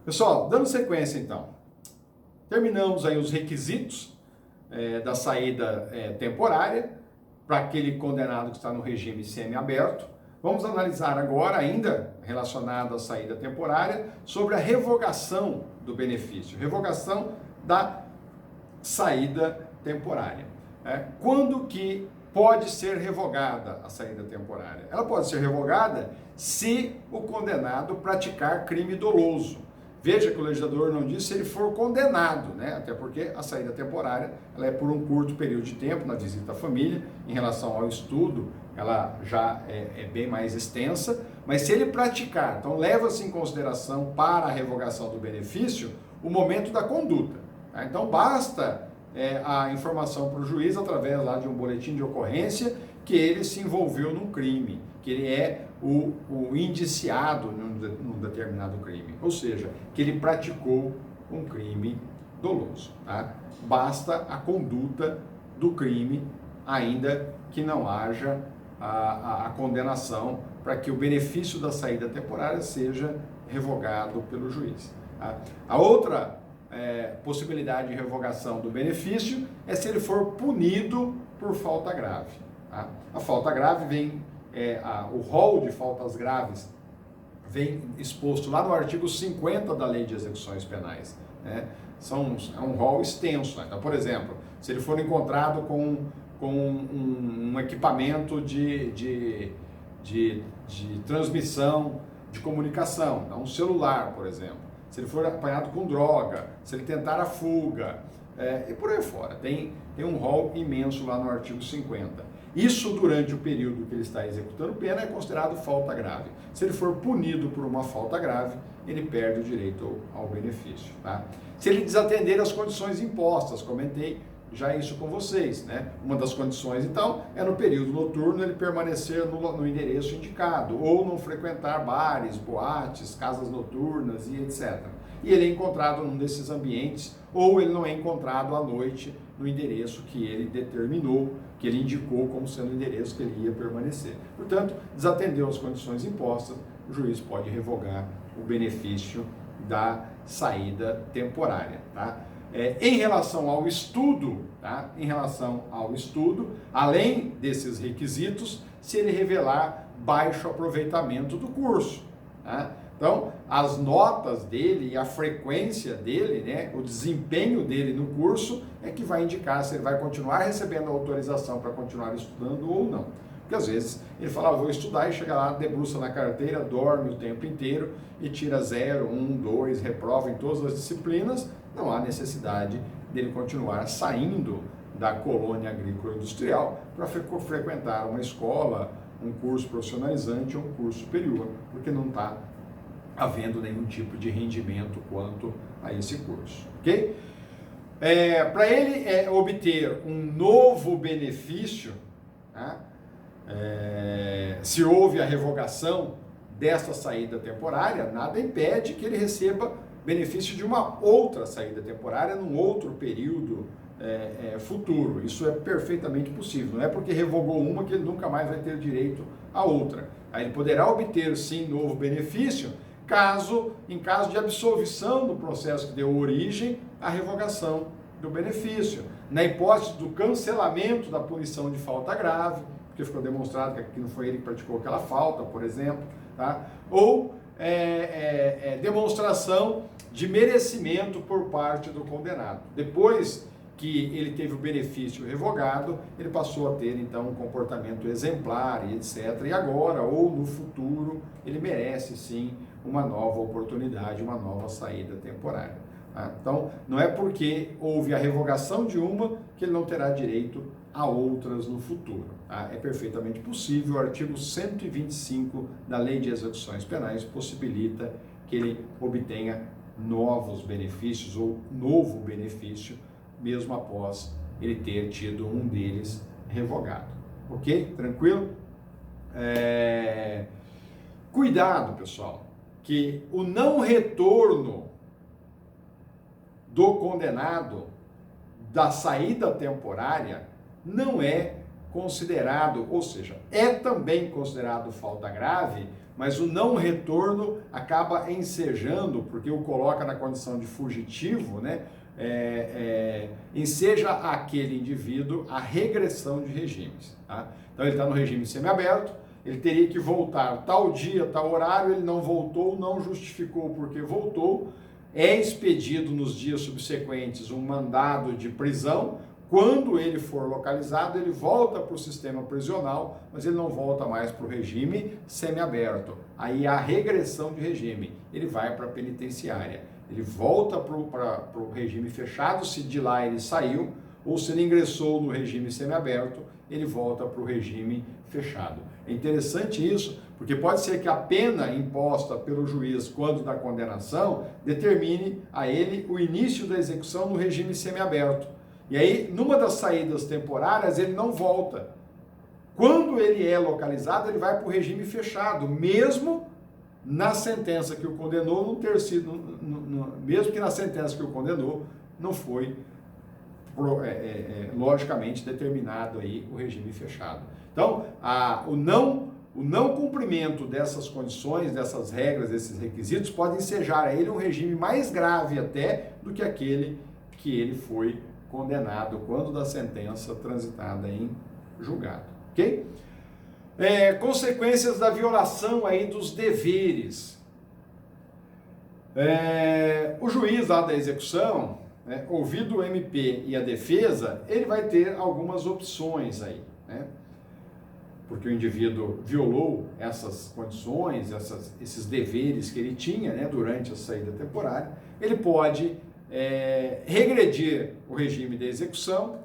Pessoal, dando sequência então, terminamos aí os requisitos da saída temporária para aquele condenado que está no regime semiaberto. Vamos analisar agora, ainda relacionado à saída temporária, sobre a revogação do benefício, revogação da saída temporária. Quando que pode ser revogada a saída temporária? Ela pode ser revogada se o condenado praticar crime doloso. Veja que o legislador não diz se ele for condenado, né? Até porque a saída temporária ela é por um curto período de tempo na visita à família. Em relação ao estudo, ela já é bem mais extensa, mas se ele praticar, então leva-se em consideração para a revogação do benefício o momento da conduta. Tá? Então basta a informação para o juiz através lá de um boletim de ocorrência que ele se envolveu num crime, que ele é o indiciado num determinado crime, ou seja, que ele praticou um crime doloso. Tá? Basta a conduta do crime, ainda que não haja a condenação, para que o benefício da saída temporária seja revogado pelo juiz. Tá? A outra possibilidade de revogação do benefício é se ele for punido por falta grave. Tá? A falta grave vem, o rol de faltas graves vem exposto lá no artigo 50 da Lei de Execuções Penais. Né? É um rol extenso. Né? Então, por exemplo, se ele for encontrado com um equipamento de transmissão de comunicação, então um celular, por exemplo, se ele for apanhado com droga, se ele tentar a fuga, e por aí fora. Tem um rol imenso lá no artigo 50. Isso durante o período que ele está executando pena é considerado falta grave. Se ele for punido por uma falta grave, ele perde o direito ao benefício. Tá? Se ele desatender as condições impostas, comentei já isso com vocês, né? Uma das condições, então, é no período noturno ele permanecer no endereço indicado, ou não frequentar bares, boates, casas noturnas e etc. E ele é encontrado num desses ambientes, ou ele não é encontrado à noite no endereço que ele determinou, que ele indicou como sendo o endereço que ele ia permanecer. Portanto, desatendeu as condições impostas, o juiz pode revogar o benefício da saída temporária, tá? Em relação ao estudo, tá? Em relação ao estudo, além desses requisitos, se ele revelar baixo aproveitamento do curso. Tá? Então, as notas dele e a frequência dele, né, o desempenho dele no curso é que vai indicar se ele vai continuar recebendo autorização para continuar estudando ou não. Porque às vezes ele fala, vou estudar, e chega lá, debruça na carteira, dorme o tempo inteiro e tira 0, 1, 2, reprova em todas as disciplinas. Não há necessidade dele continuar saindo da colônia agrícola industrial para frequentar uma escola, um curso profissionalizante ou um curso superior, porque não está havendo nenhum tipo de rendimento quanto a esse curso, ok? Para ele obter um novo benefício, tá? Se houve a revogação dessa saída temporária, nada impede que ele receba benefício de uma outra saída temporária num outro período futuro. Isso é perfeitamente possível. Não é porque revogou uma que ele nunca mais vai ter direito a outra. Aí ele poderá obter, sim, novo benefício, em caso de absolvição do processo que deu origem à revogação do benefício. Na hipótese do cancelamento da punição de falta grave, porque ficou demonstrado que não foi ele que praticou aquela falta, por exemplo, tá? Ou demonstração de merecimento por parte do condenado. Depois que ele teve o benefício revogado, ele passou a ter, então, um comportamento exemplar e etc. E agora, ou no futuro, ele merece, sim, uma nova oportunidade, uma nova saída temporária. Tá? Então, não é porque houve a revogação de uma que ele não terá direito a outras no futuro. Tá? É perfeitamente possível. O artigo 125 da Lei de Execuções Penais possibilita que ele obtenha novos benefícios ou novo benefício, mesmo após ele ter tido um deles revogado. Ok? Tranquilo? Cuidado, pessoal, que o não retorno do condenado da saída temporária não é considerado, ou seja, é também considerado falta grave mas o não retorno acaba ensejando, porque o coloca na condição de fugitivo, né? Enseja aquele indivíduo a regressão de regimes. Tá? Então ele está no regime semiaberto, ele teria que voltar tal dia, tal horário, ele não voltou, não justificou porque voltou, é expedido nos dias subsequentes um mandado de prisão. Quando ele for localizado, ele volta para o sistema prisional, mas ele não volta mais para o regime semiaberto. Aí há regressão de regime, ele vai para a penitenciária. Ele volta para o regime fechado, se de lá ele saiu, ou se ele ingressou no regime semiaberto, ele volta para o regime fechado. É interessante isso, porque pode ser que a pena imposta pelo juiz quando da condenação determine a ele o início da execução no regime semiaberto. E aí, numa das saídas temporárias, ele não volta. Quando ele é localizado, ele vai para o regime fechado, mesmo na sentença que o condenou não ter sido, mesmo que na sentença que o condenou não foi logicamente determinado aí o regime fechado. Então, o não cumprimento dessas condições, dessas regras, desses requisitos, pode ensejar a ele um regime mais grave até do que aquele que ele foi condenado quando da sentença transitada em julgado, ok? Consequências da violação aí dos deveres. O juiz lá da execução, ouvido o MP e a defesa, ele vai ter algumas opções aí, né? Porque o indivíduo violou essas condições, esses deveres que ele tinha, né, durante a saída temporária. Ele pode regredir o regime de execução,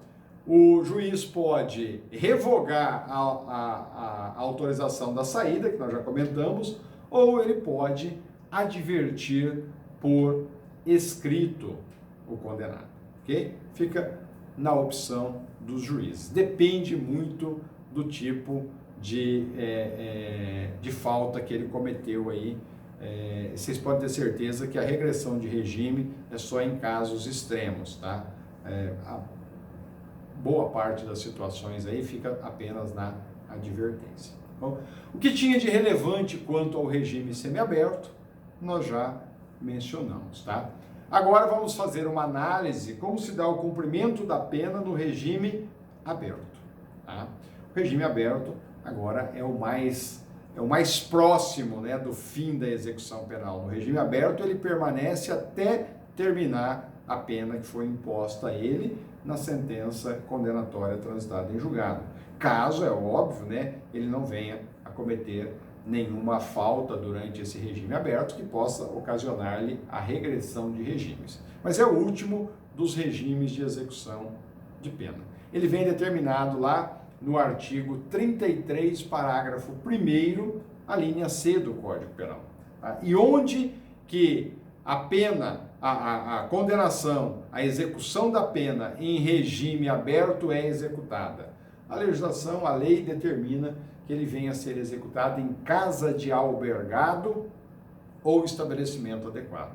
o juiz pode revogar a autorização da saída, que nós já comentamos, ou ele pode advertir por escrito o condenado, ok? Fica na opção dos juízes. Depende muito do tipo de falta que ele cometeu aí. Vocês podem ter certeza que a regressão de regime é só em casos extremos, tá? A boa parte das situações aí fica apenas na advertência. Bom, o que tinha de relevante quanto ao regime semiaberto, nós já mencionamos, tá? Agora vamos fazer uma análise como se dá o cumprimento da pena no regime aberto, tá? O regime aberto agora é o mais próximo, né, do fim da execução penal. No regime aberto, ele permanece até terminar a pena que foi imposta a ele na sentença condenatória transitada em julgado. Caso, é óbvio, né, ele não venha a cometer nenhuma falta durante esse regime aberto que possa ocasionar-lhe a regressão de regimes. Mas é o último dos regimes de execução de pena. Ele vem determinado lá no artigo 33, parágrafo 1º, a linha C do Código Penal. Tá? E onde que a pena, a condenação, a execução da pena em regime aberto é executada? A legislação, a lei determina que ele venha a ser executado em casa de albergado ou estabelecimento adequado.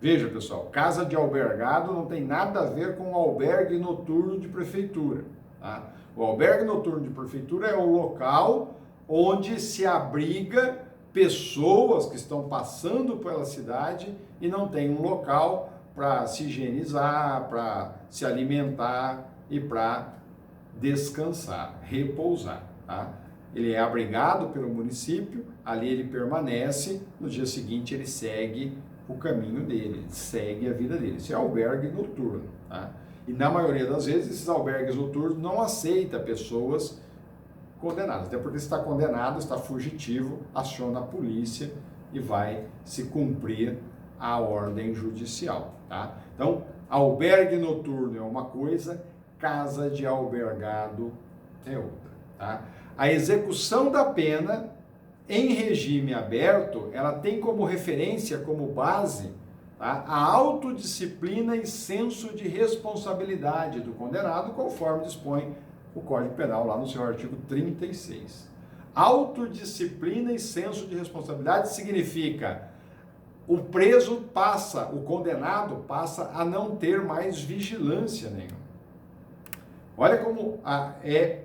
Veja, pessoal, casa de albergado não tem nada a ver com albergue noturno de prefeitura, tá? O albergue noturno de prefeitura é o local onde se abriga pessoas que estão passando pela cidade e não tem um local para se higienizar, para se alimentar e para descansar, repousar, tá? Ele é abrigado pelo município, ali ele permanece, no dia seguinte ele segue o caminho dele, segue a vida dele. Isso é albergue noturno, tá? E na maioria das vezes esses albergues noturnos não aceitam pessoas condenadas, até porque se está condenado, está fugitivo, aciona a polícia e vai se cumprir a ordem judicial, tá? Então, albergue noturno é uma coisa, casa de albergado é outra, tá? A execução da pena em regime aberto, ela tem como referência, como base, tá, a autodisciplina e senso de responsabilidade do condenado, conforme dispõe o Código Penal lá no seu artigo 36. Autodisciplina e senso de responsabilidade significa o preso passa, o condenado passa a não ter mais vigilância nenhuma. Olha como é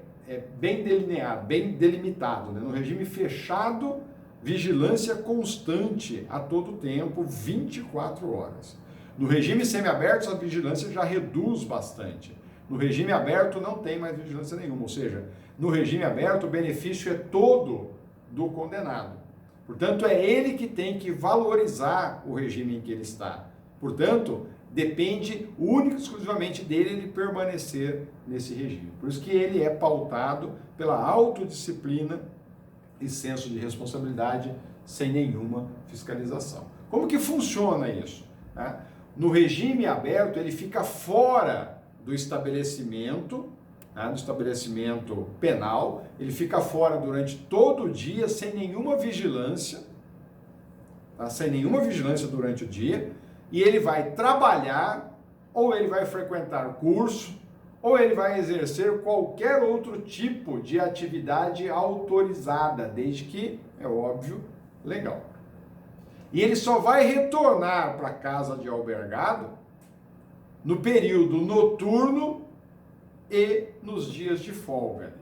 bem delineado, bem delimitado, né? No regime fechado, vigilância constante a todo tempo, 24 horas. No regime semiaberto, a vigilância já reduz bastante. No regime aberto não tem mais vigilância nenhuma, ou seja, no regime aberto o benefício é todo do condenado. Portanto, é ele que tem que valorizar o regime em que ele está. Portanto, depende única e exclusivamente dele de permanecer nesse regime. Por isso que ele é pautado pela autodisciplina e senso de responsabilidade sem nenhuma fiscalização. Como que funciona isso? No regime aberto, ele fica fora do estabelecimento penal, ele fica fora durante todo o dia, sem nenhuma vigilância, sem nenhuma vigilância durante o dia, e ele vai trabalhar, ou ele vai frequentar curso, ou ele vai exercer qualquer outro tipo de atividade autorizada, desde que, é óbvio, legal. E ele só vai retornar para a casa de albergado no período noturno e nos dias de folga dele.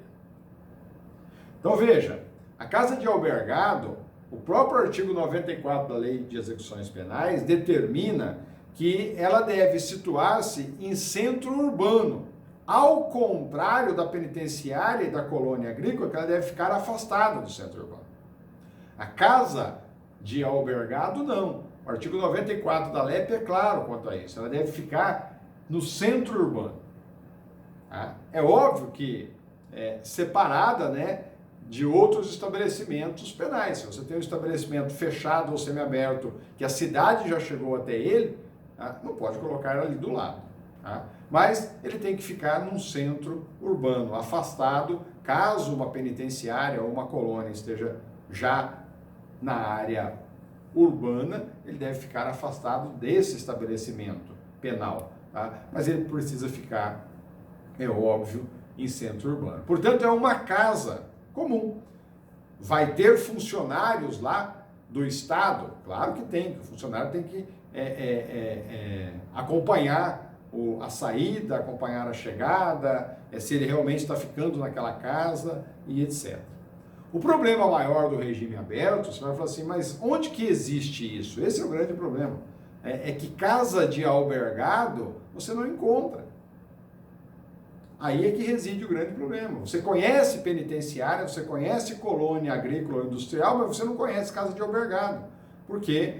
Então veja, a casa de albergado, o próprio artigo 94 da Lei de Execuções Penais determina que ela deve situar-se em centro urbano, ao contrário da penitenciária e da colônia agrícola, que ela deve ficar afastada do centro urbano. A casa de albergado, não. O artigo 94 da LEP é claro quanto a isso. Ela deve ficar no centro urbano. É óbvio que é separada, de outros estabelecimentos penais. Se você tem um estabelecimento fechado ou semiaberto, que a cidade já chegou até ele, não pode colocar ali do lado. Mas ele tem que ficar num centro urbano, afastado, caso uma penitenciária ou uma colônia esteja já na área urbana, ele deve ficar afastado desse estabelecimento penal. Mas ele precisa ficar, é óbvio, em centro urbano. Portanto, é uma casa comum. Vai ter funcionários lá do Estado? Claro que tem. O funcionário tem que acompanhar a saída, acompanhar a chegada, se ele realmente está ficando naquela casa e etc. O problema maior do regime aberto, você vai falar assim, mas onde que existe isso? Esse é o grande problema. É que casa de albergado você não encontra. Aí é que reside o grande problema. Você conhece penitenciária, você conhece colônia agrícola ou industrial, mas você não conhece casa de albergado. Porque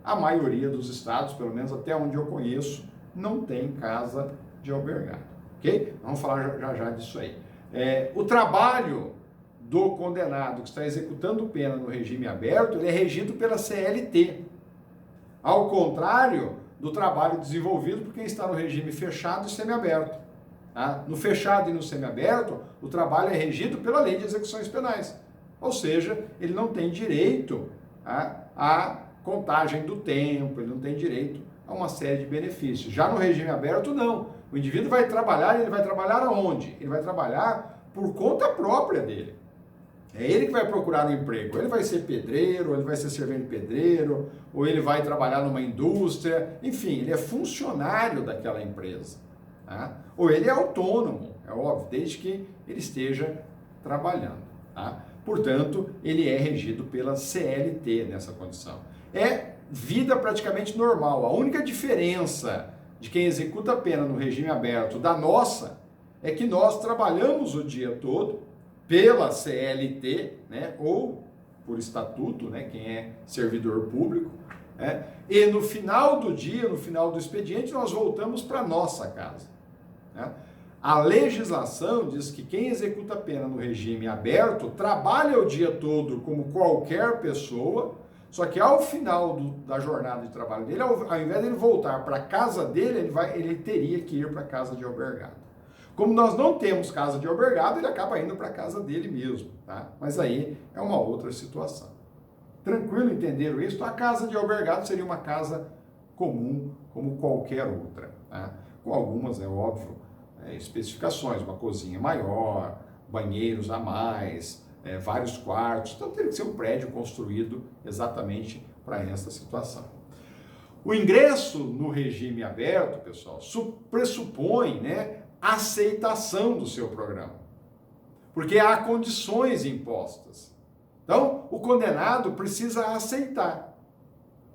a maioria dos estados, pelo menos até onde eu conheço, não tem casa de albergado. Ok? Vamos falar já disso aí. O trabalho do condenado que está executando pena no regime aberto, ele é regido pela CLT. Ao contrário do trabalho desenvolvido por quem está no regime fechado e semiaberto. No fechado e no semiaberto, o trabalho é regido pela Lei de Execuções Penais. Ou seja, ele não tem direito à contagem do tempo, ele não tem direito a uma série de benefícios. Já no regime aberto, não. O indivíduo vai trabalhar, ele vai trabalhar aonde? Ele vai trabalhar por conta própria dele. É ele que vai procurar um emprego. Ele vai ser pedreiro, ou ele vai ser servente pedreiro, ou ele vai trabalhar numa indústria. Enfim, ele é funcionário daquela empresa. Ou ele é autônomo, é óbvio, desde que ele esteja trabalhando. Portanto, ele é regido pela CLT nessa condição. É vida praticamente normal. A única diferença de quem executa a pena no regime aberto da nossa é que nós trabalhamos o dia todo pela CLT, ou por estatuto, quem é servidor público, e no final do dia, no final do expediente, nós voltamos para nossa casa. A legislação diz que quem executa a pena no regime aberto trabalha o dia todo como qualquer pessoa, só que ao final da jornada de trabalho dele, ao invés de ele voltar para a casa dele, ele teria que ir para a casa de albergado. Como nós não temos casa de albergado, ele acaba indo para a casa dele mesmo. Mas aí é uma outra situação. Tranquilo, entenderam isso? A casa de albergado seria uma casa comum, como qualquer outra. Com algumas, é óbvio, especificações, uma cozinha maior, banheiros a mais, vários quartos. Então teria que ser um prédio construído exatamente para essa situação. O ingresso no regime aberto, pessoal, pressupõe, aceitação do seu programa. Porque há condições impostas. Então, o condenado precisa aceitar.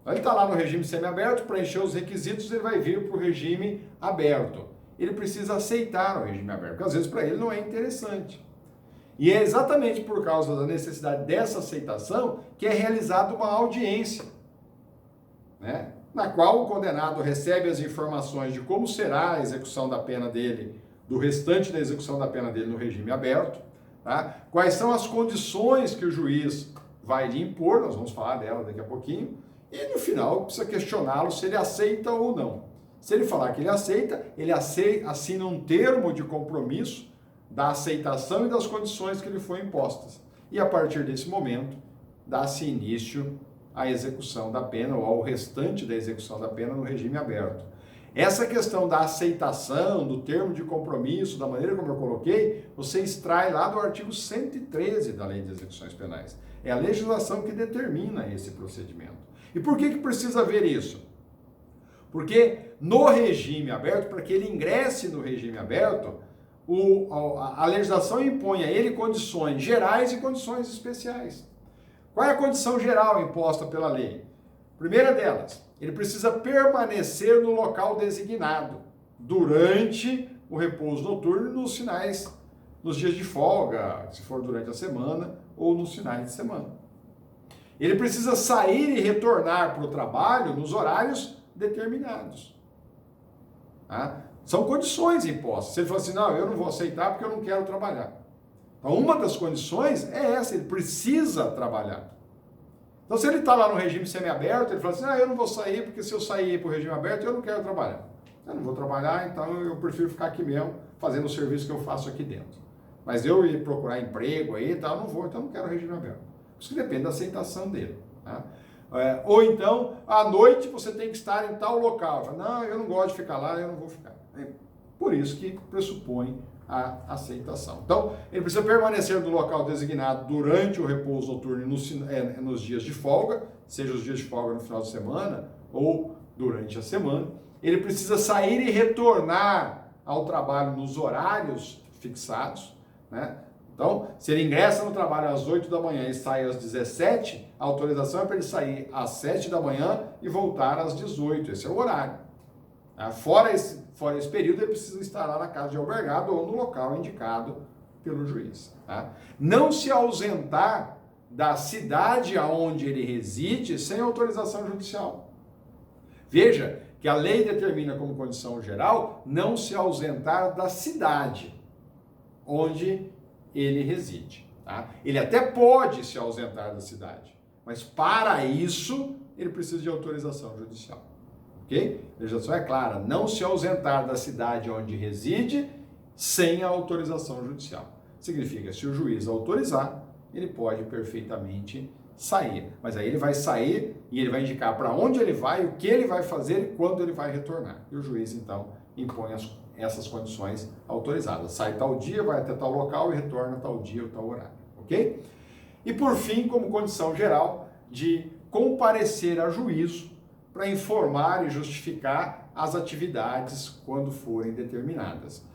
Ele está lá no regime semiaberto, preencher os requisitos, ele vai vir para o regime aberto. Ele precisa aceitar o regime aberto, porque às vezes para ele não é interessante. E é exatamente por causa da necessidade dessa aceitação que é realizada uma audiência, né? Na qual o condenado recebe as informações de como será a execução da pena dele, do restante da execução da pena dele no regime aberto, tá? Quais são as condições que o juiz vai lhe impor, nós vamos falar dela daqui a pouquinho, e no final precisa questioná-lo se ele aceita ou não. Se ele falar que ele assina um termo de compromisso da aceitação e das condições que lhe foram impostas. E a partir desse momento, dá-se início à execução da pena ou ao restante da execução da pena no regime aberto. Essa questão da aceitação, do termo de compromisso, da maneira como eu coloquei, você extrai lá do artigo 113 da Lei de Execuções Penais. É a legislação que determina esse procedimento. E por que precisa haver isso? Porque no regime aberto, para que ele ingresse no regime aberto, a legislação impõe a ele condições gerais e condições especiais. Qual é a condição geral imposta pela lei? Primeira delas, ele precisa permanecer no local designado durante o repouso noturno nos dias de folga, se for durante a semana, ou nos finais de semana. Ele precisa sair e retornar para o trabalho nos horários determinados. Tá? São condições impostas. Se ele falar assim, não, eu não vou aceitar porque eu não quero trabalhar. Então, uma das condições é essa, ele precisa trabalhar. Então, se ele está lá no regime semiaberto, ele fala assim, eu não vou sair porque se eu sair para o regime aberto, eu não quero trabalhar. Eu não vou trabalhar, então eu prefiro ficar aqui mesmo, fazendo o serviço que eu faço aqui dentro. Mas eu ir procurar emprego aí e tal, não vou, então eu não quero regime aberto. Isso depende da aceitação dele. Tá? Ou então, à noite você tem que estar em tal local. Fala, não, eu não gosto de ficar lá, eu não vou ficar. É por isso que pressupõe a aceitação. Então, ele precisa permanecer no local designado durante o repouso noturno nos dias de folga, seja os dias de folga no final de semana ou durante a semana. Ele precisa sair e retornar ao trabalho nos horários fixados, né? Então, se ele ingressa no trabalho às 8 da manhã e sai às 17, a autorização é para ele sair às 7 da manhã e voltar às 18. Esse é o horário. Fora esse período, ele precisa estar lá na casa de albergado ou no local indicado pelo juiz. Tá? Não se ausentar da cidade aonde ele reside sem autorização judicial. Veja que a lei determina como condição geral não se ausentar da cidade onde ele reside. Tá? Ele até pode se ausentar da cidade, mas para isso ele precisa de autorização judicial. Ok? A legislação é clara, não se ausentar da cidade onde reside sem a autorização judicial. Significa, se o juiz autorizar, ele pode perfeitamente sair. Mas aí ele vai sair e ele vai indicar para onde ele vai, o que ele vai fazer e quando ele vai retornar. E o juiz, então, impõe essas condições autorizadas. Sai tal dia, vai até tal local e retorna tal dia ou tal horário. Ok? E por fim, como condição geral, de comparecer a juízo para informar e justificar as atividades quando forem determinadas.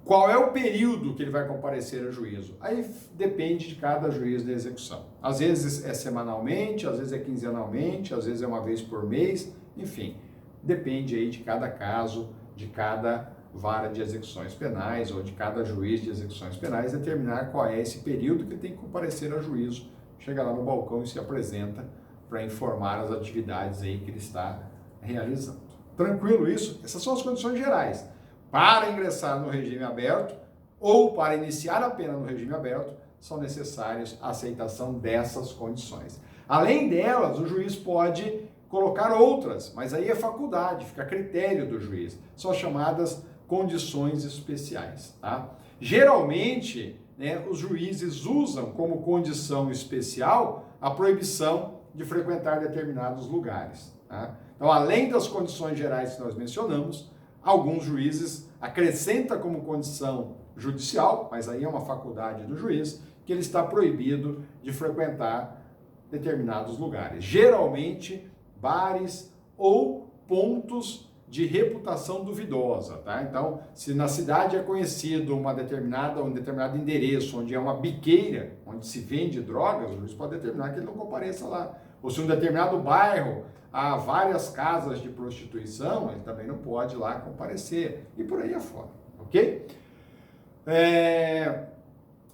Qual é o período que ele vai comparecer a juízo? Aí depende de cada juiz da execução. Às vezes é semanalmente, às vezes é quinzenalmente, às vezes é uma vez por mês, enfim. Depende aí de cada caso, de cada vara de execuções penais ou de cada juiz de execuções penais determinar qual é esse período que ele tem que comparecer a juízo. Chega lá no balcão e se apresenta para informar as atividades aí que ele está realizando. Tranquilo isso? Essas são as condições gerais. Para ingressar no regime aberto ou para iniciar a pena no regime aberto, são necessárias a aceitação dessas condições. Além delas, o juiz pode colocar outras, mas aí é faculdade, fica a critério do juiz. São as chamadas condições especiais. Tá? Geralmente, os juízes usam como condição especial a proibição de frequentar determinados lugares. Tá? Então, além das condições gerais que nós mencionamos, alguns juízes acrescentam como condição judicial, mas aí é uma faculdade do juiz, que ele está proibido de frequentar determinados lugares. Geralmente, bares ou pontos de reputação duvidosa, tá? Então, se na cidade é conhecido um determinado endereço onde é uma biqueira, onde se vende drogas, o juiz pode determinar que ele não compareça lá. Ou se em um determinado bairro há várias casas de prostituição, ele também não pode ir lá comparecer. E por aí afora, ok?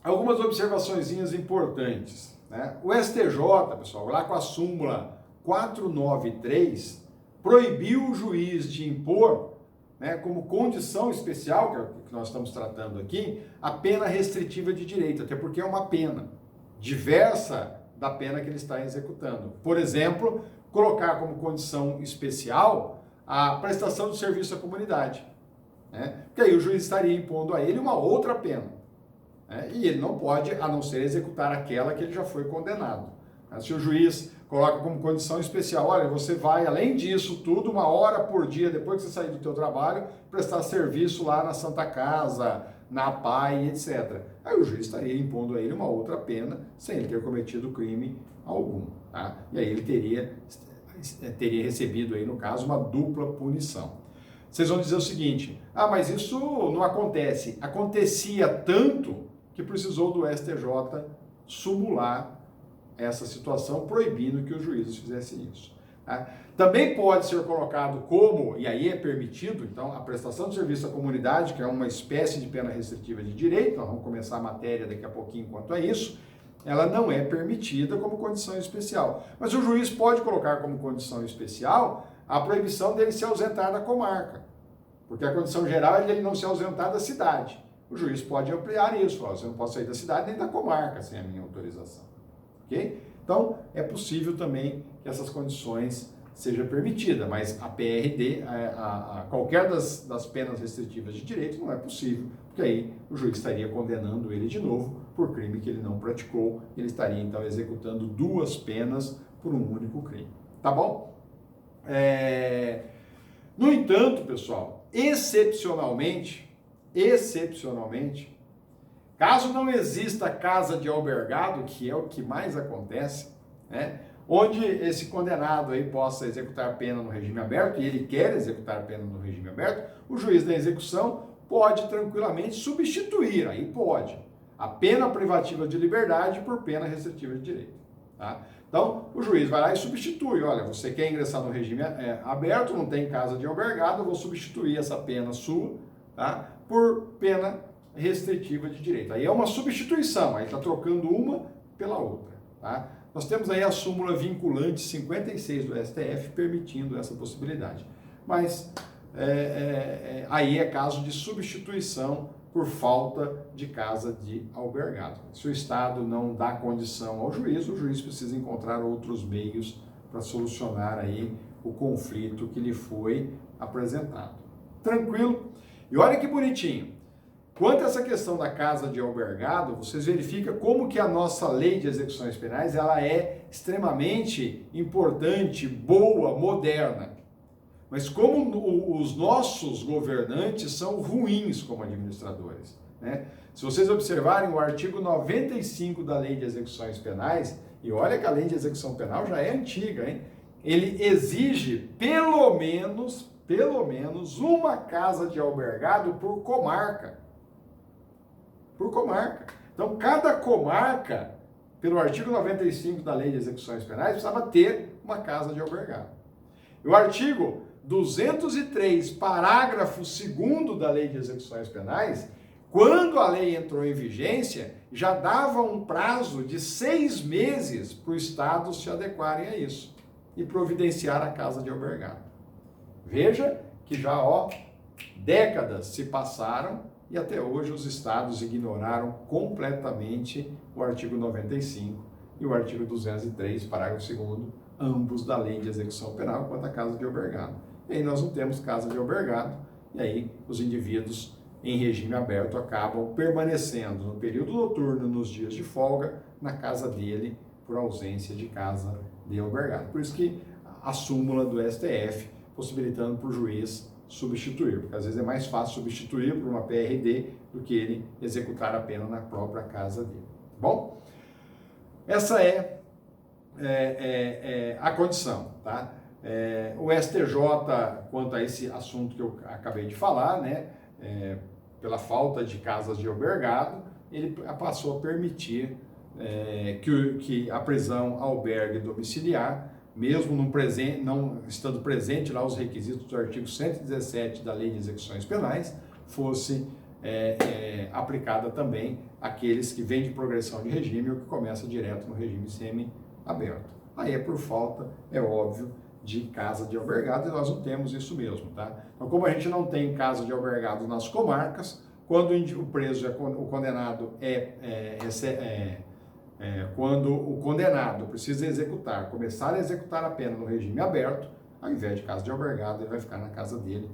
Algumas observaçõezinhas importantes, né? O STJ, pessoal, lá com a súmula 493, proibiu o juiz de impor, né, como condição especial, que é o que nós estamos tratando aqui, a pena restritiva de direito, até porque é uma pena diversa da pena que ele está executando. Por exemplo, colocar como condição especial a prestação de serviço à comunidade, né? Porque aí o juiz estaria impondo a ele uma outra pena, né? E ele não pode, a não ser executar aquela que ele já foi condenado. Se o juiz coloca como condição especial, olha, você vai, além disso tudo, 1 hora por dia, depois que você sair do teu trabalho, prestar serviço lá na Santa Casa, na PAI, etc. Aí o juiz estaria impondo a ele uma outra pena, sem ele ter cometido crime algum, tá? E aí ele teria recebido aí, no caso, uma dupla punição. Vocês vão dizer o seguinte, mas isso não acontece. Acontecia tanto que precisou do STJ sumular essa situação, proibindo que os juízes fizessem isso, tá? Também pode ser colocado como, e aí é permitido, então, a prestação de serviço à comunidade, que é uma espécie de pena restritiva de direito, nós vamos começar a matéria daqui a pouquinho quanto a isso, ela não é permitida como condição especial. Mas o juiz pode colocar como condição especial a proibição dele se ausentar da comarca, porque a condição geral é ele não se ausentar da cidade. O juiz pode ampliar isso, falar, você não pode sair da cidade nem da comarca sem a minha autorização. Okay? Então, é possível também que essas condições sejam permitidas, mas a PRD, qualquer das penas restritivas de direito não é possível, porque aí o juiz estaria condenando ele de novo por crime que ele não praticou, ele estaria então executando 2 penas por um único crime. Tá bom? No entanto, pessoal, excepcionalmente, caso não exista casa de albergado, que é o que mais acontece, né, onde esse condenado aí possa executar a pena no regime aberto, e ele quer executar a pena no regime aberto, o juiz da execução pode tranquilamente substituir, aí pode, a pena privativa de liberdade por pena restritiva de direito. Tá? Então, o juiz vai lá e substitui, olha, você quer ingressar no regime aberto, não tem casa de albergado, eu vou substituir essa pena sua, tá, por pena restritiva de direito. Aí é uma substituição, aí está trocando uma pela outra. Tá? Nós temos aí a súmula vinculante 56 do STF permitindo essa possibilidade. Mas aí é caso de substituição por falta de casa de albergado. Se o Estado não dá condição ao juiz, o juiz precisa encontrar outros meios para solucionar aí o conflito que lhe foi apresentado. Tranquilo? E olha que bonitinho. Quanto a essa questão da casa de albergado, vocês verificam como que a nossa lei de execuções penais ela é extremamente importante, boa, moderna. Mas como os nossos governantes são ruins como administradores, né? Se vocês observarem o artigo 95 da Lei de Execuções Penais, e olha que a Lei de Execução Penal já é antiga, hein? Ele exige pelo menos uma casa de albergado por comarca. Por comarca. Então, cada comarca, pelo artigo 95 da Lei de Execuções Penais, precisava ter uma casa de albergado. E o artigo 203, parágrafo 2º da Lei de Execuções Penais, quando a lei entrou em vigência, já dava um prazo de 6 meses para o Estado se adequarem a isso e providenciar a casa de albergado. Veja que já, décadas se passaram e até hoje os estados ignoraram completamente o artigo 95 e o artigo 203, parágrafo 2º, ambos da Lei de Execução Penal quanto à casa de albergado. E aí nós não temos casa de albergado, e aí os indivíduos em regime aberto acabam permanecendo no período noturno, nos dias de folga, na casa dele, por ausência de casa de albergado. Por isso que a súmula do STF, possibilitando para o juiz substituir, porque às vezes é mais fácil substituir por uma PRD do que ele executar a pena na própria casa dele. Bom, essa é a condição, tá? O STJ, quanto a esse assunto que eu acabei de falar, né, pela falta de casas de albergado, ele passou a permitir que a prisão albergue domiciliar, mesmo não estando presente lá os requisitos do artigo 117 da Lei de Execuções Penais, fosse aplicada também àqueles que vêm de progressão de regime ou que começam direto no regime semi-aberto. Aí é por falta, é óbvio, de casa de albergado, e nós não temos isso mesmo, tá? Então, como a gente não tem casa de albergado nas comarcas, quando o preso, o condenado quando o condenado precisa começar a executar a pena no regime aberto, ao invés de casa de albergado, ele vai ficar na casa dele,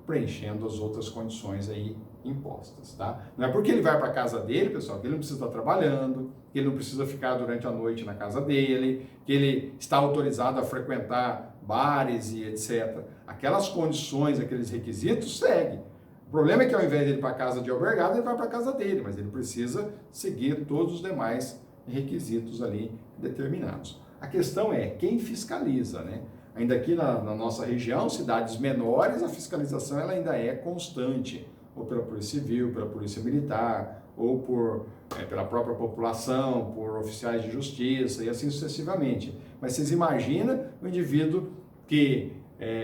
preenchendo as outras condições aí impostas, tá? Não é porque ele vai para a casa dele, pessoal, que ele não precisa estar trabalhando, que ele não precisa ficar durante a noite na casa dele, que ele está autorizado a frequentar bares e etc. Aquelas condições, aqueles requisitos, seguem. O problema é que ao invés de ir para a casa de albergado, ele vai para a casa dele, mas ele precisa seguir todos os demais requisitos ali determinados. A questão é quem fiscaliza, né? Ainda aqui na nossa região, cidades menores, a fiscalização ela ainda é constante, ou pela Polícia Civil, pela Polícia Militar, ou pela própria população, por oficiais de justiça e assim sucessivamente. Mas vocês imaginam um indivíduo que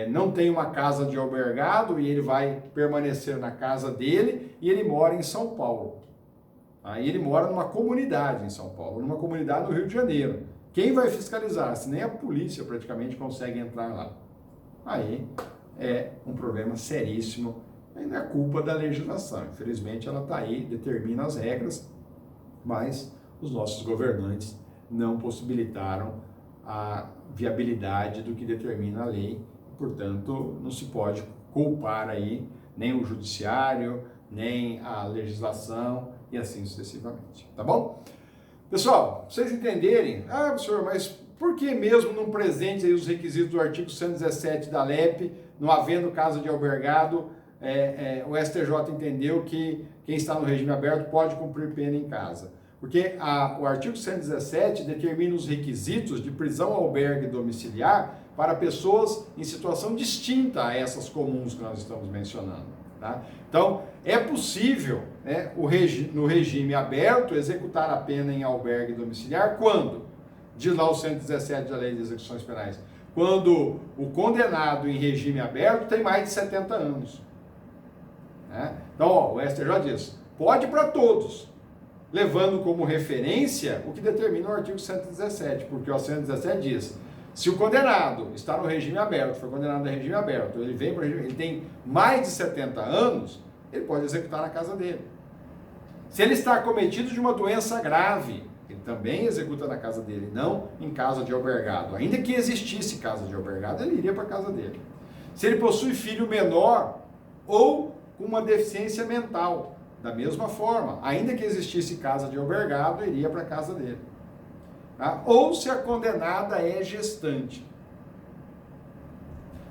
não tem uma casa de albergado e ele vai permanecer na casa dele e ele mora em São Paulo. Aí ele mora numa comunidade em São Paulo, numa comunidade no Rio de Janeiro. Quem vai fiscalizar? Se nem a polícia praticamente consegue entrar lá. Aí é um problema seríssimo. Ainda é culpa da legislação. Infelizmente ela está aí, determina as regras, mas os nossos governantes não possibilitaram a viabilidade do que determina a lei. Portanto, não se pode culpar aí nem o judiciário, nem a legislação e assim sucessivamente. Tá bom? Pessoal, pra vocês entenderem, professor, mas por que mesmo não presente aí os requisitos do artigo 117 da LEP, não havendo casa de albergado, o STJ entendeu que quem está no regime aberto pode cumprir pena em casa? Porque o artigo 117 determina os requisitos de prisão albergue domiciliar para pessoas em situação distinta a essas comuns que nós estamos mencionando. Tá? Então, é possível, né, no regime aberto executar a pena em albergue domiciliar quando? Diz lá o 117 da Lei de Execuções Penais. Quando o condenado em regime aberto tem mais de 70 anos. Né? Então, o STJ diz, pode para todos, levando como referência o que determina o artigo 117, porque o 117 diz, se o condenado está no regime aberto, foi condenado em regime aberto, ele vem para o regime, ele tem mais de 70 anos, ele pode executar na casa dele. Se ele está acometido de uma doença grave, ele também executa na casa dele, não em casa de albergado. Ainda que existisse casa de albergado, ele iria para a casa dele. Se ele possui filho menor ou com uma deficiência mental, da mesma forma, ainda que existisse casa de albergado, ele iria para a casa dele. Tá? Ou se a condenada é gestante.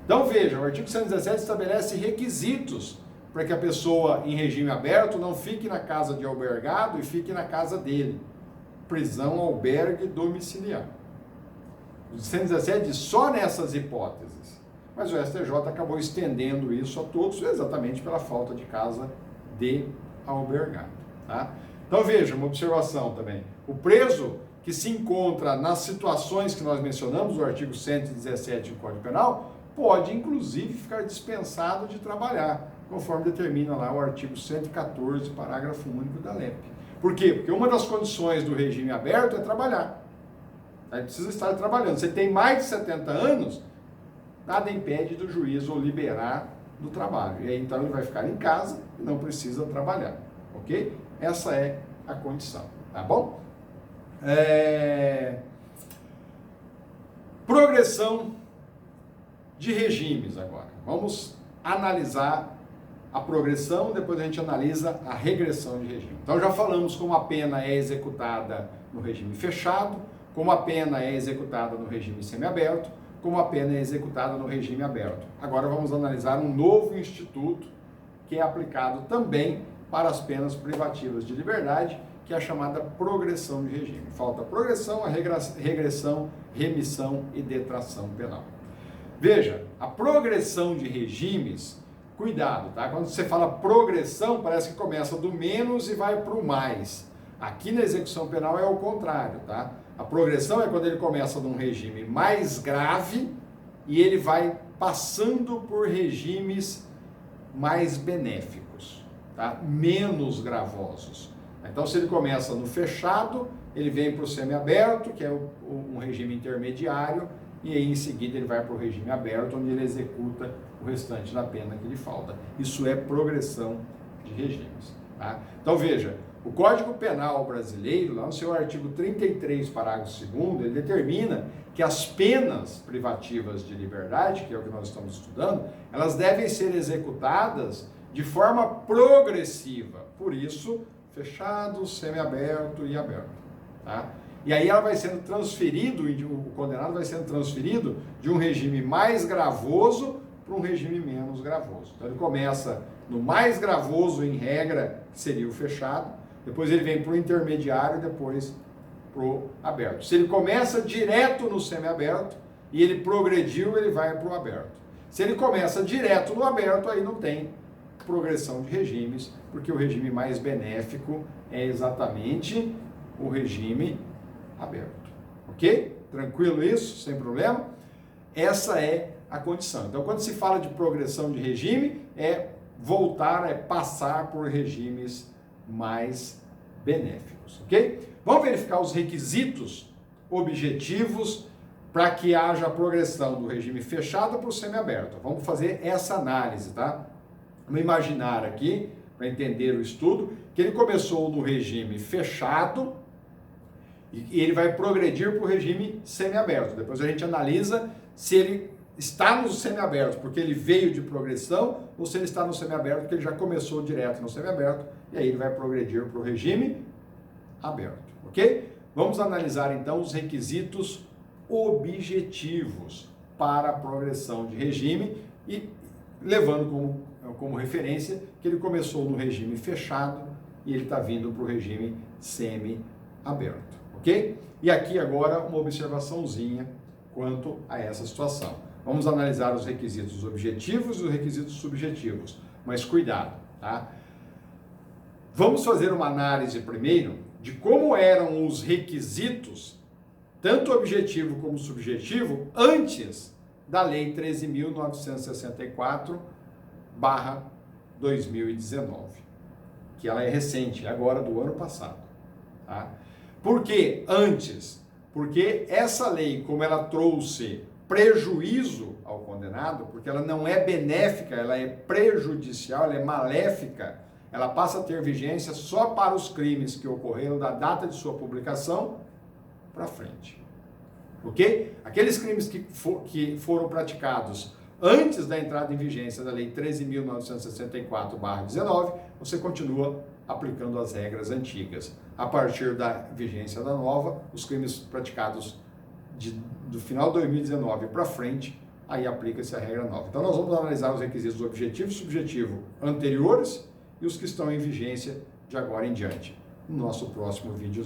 Então veja, o artigo 117 estabelece requisitos para que a pessoa em regime aberto não fique na casa de albergado e fique na casa dele. Prisão, albergue domiciliar. O 117 diz só nessas hipóteses. Mas o STJ acabou estendendo isso a todos exatamente pela falta de casa de albergado. Tá? Então veja, uma observação também. O preso que se encontra nas situações que nós mencionamos, o artigo 117 do Código Penal, pode inclusive ficar dispensado de trabalhar, conforme determina lá o artigo 114, parágrafo único da LEP. Por quê? Porque uma das condições do regime aberto é trabalhar. Aí precisa estar trabalhando. Você tem mais de 70 anos, nada impede do juiz ou liberar do trabalho. E aí então ele vai ficar em casa e não precisa trabalhar. Ok? Essa é a condição. Tá bom? Progressão de regimes agora. Vamos analisar a progressão, depois a gente analisa a regressão de regime. Então já falamos como a pena é executada no regime fechado, como a pena é executada no regime semiaberto, como a pena é executada no regime aberto. Agora vamos analisar um novo instituto que é aplicado também para as penas privativas de liberdade, que é a chamada progressão de regime. Falta progressão, a regressão, remissão e detração penal. Veja, a progressão de regimes, cuidado, tá? Quando você fala progressão, parece que começa do menos e vai para o mais. Aqui na execução penal é o contrário, tá? A progressão é quando ele começa num regime mais grave e ele vai passando por regimes mais benéficos, tá? Menos gravosos. Então, se ele começa no fechado, ele vem para o semiaberto, que é um regime intermediário, e aí em seguida ele vai para o regime aberto, onde ele executa o restante da pena que lhe falta. Isso é progressão de regimes. Tá? Então veja, o Código Penal brasileiro, lá no seu artigo 33, parágrafo 2º, ele determina que as penas privativas de liberdade, que é o que nós estamos estudando, elas devem ser executadas de forma progressiva. Por isso, fechado, semiaberto e aberto. Tá? E aí ela vai sendo transferido, o condenado vai sendo transferido de um regime mais gravoso para um regime menos gravoso. Então ele começa no mais gravoso, em regra, que seria o fechado, depois ele vem para o intermediário e depois para o aberto. Se ele começa direto no semiaberto e ele progrediu, ele vai para o aberto. Se ele começa direto no aberto, aí não tem progressão de regimes, porque o regime mais benéfico é exatamente o regime aberto. Ok? Tranquilo isso? Sem problema? Essa é a condição. Então, quando se fala de progressão de regime, é voltar, é passar por regimes mais benéficos. Ok? Vamos verificar os requisitos objetivos para que haja a progressão do regime fechado para o semiaberto. Vamos fazer essa análise, tá? Vamos imaginar aqui, para entender o estudo, que ele começou no regime fechado e ele vai progredir para o regime semiaberto. Depois a gente analisa se ele está no semiaberto porque ele veio de progressão ou se ele está no semiaberto porque ele já começou direto no semiaberto e aí ele vai progredir para o regime aberto, ok? Vamos analisar então os requisitos objetivos para a progressão de regime e levando como referência que ele começou no regime fechado e ele está vindo para o regime semi-aberto, ok? E aqui agora uma observaçãozinha quanto a essa situação. Vamos analisar os requisitos objetivos e os requisitos subjetivos, mas cuidado, tá? Vamos fazer uma análise primeiro de como eram os requisitos, tanto objetivo como subjetivo, antes da Lei 13.964/2019, que ela é recente, agora do ano passado. Tá? Por que antes? Porque essa lei, como ela trouxe prejuízo ao condenado, porque ela não é benéfica, ela é prejudicial, ela é maléfica, ela passa a ter vigência só para os crimes que ocorreram da data de sua publicação para frente. Ok? Aqueles crimes que foram praticados antes da entrada em vigência da Lei 13.964/19, você continua aplicando as regras antigas. A partir da vigência da nova, os crimes praticados do final de 2019 para frente, aí aplica-se a regra nova. Então nós vamos analisar os requisitos objetivo e subjetivo anteriores e os que estão em vigência de agora em diante, no nosso próximo vídeo.